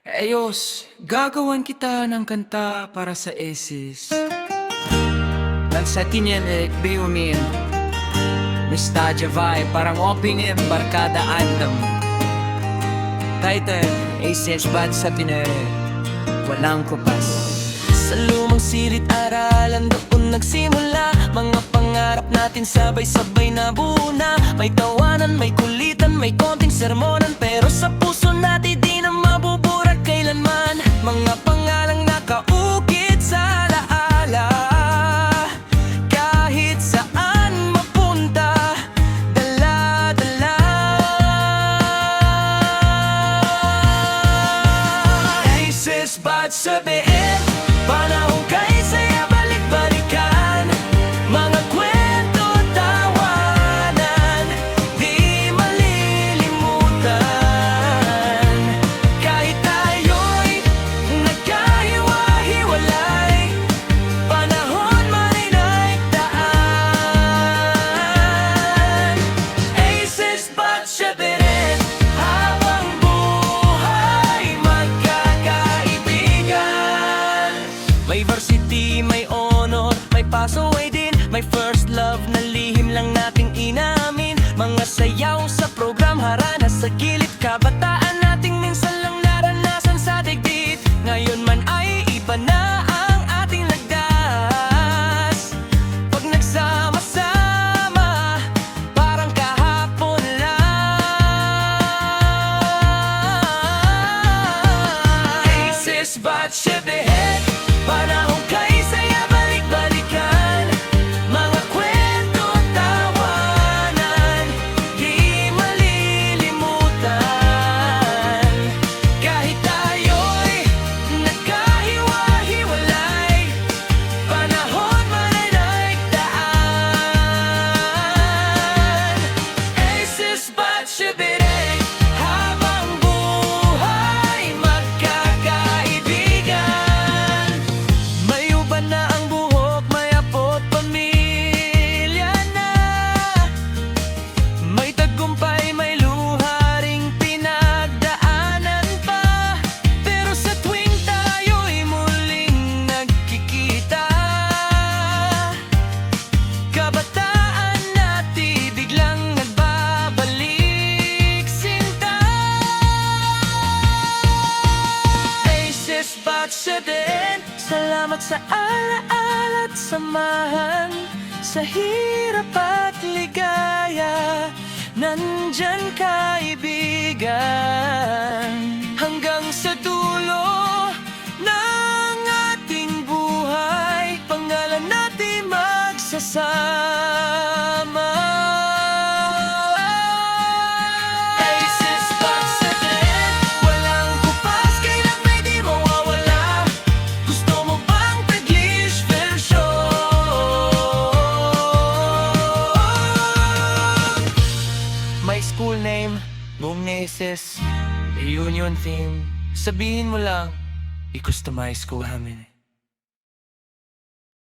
Ayos, gagawan kita ng kanta para sa Aces. Lansatin Beumin Nostalgia vibe, parang opening barkada anthem. Title, Aces bad sa Pinoy, walang kupas. Sa lumang silid-aralan doon nagsimula, mga pangarap natin sabay-sabay na buo na. May tawanan, may kulitan, may konting sermonan, pero sa puso natin di na mabubura kailanman. Mga pangalang nakaukit sa alaala, kahit saan mapunta, dala-dala. Aces bad sabihin, panahon kay saya balik-balikan. Mga kwento, tawanan, di malilimutan. Kahit tayo'y nagkahiwa-hiwalay, panahon man ay nagdaan. Aces bad sabihin, habang buhay magkakaibigan. May varsity, may honor, may pass-away din, may first love na lihim lang nating inamin. Mga sayaw sa program, harana sa gilid, kabataan nating minsan lang naranasan sa digdig. Ngayon man ay iba na ang ating lagdas. Pag nagsama-sama, parang kahapon lang. Aces bad sabihin, panahon kay saya balik-balikan. Mga kwento, tawanan, di malilimutan. Kahit tayo'y nagkahiwa-hiwalay, panahon man ay nagdaan. Aces bad sabihin, habang buhay magkakaibigan. May uban na ang buhok, may apo't pamilya na. May tagumpay, may luha ring pinagdaanan pa. Pero sa tuwing tayo'y muling nagkikita, kabataan natin biglang nagbabalik sinta. Aces bad sabihin, salamat sa alaala at samahan. Sa hirap at ligaya, nandyan kaibigan. Hanggang sa dulo ng ating buhay, pangalan natin magsasama. Aces bad sabihin, walang kupas, kailang may di mawawala. Gusto mo bang Taglish version? My school name, buong Aces, Union theme. Sabihin mo lang, i-customize ko namin.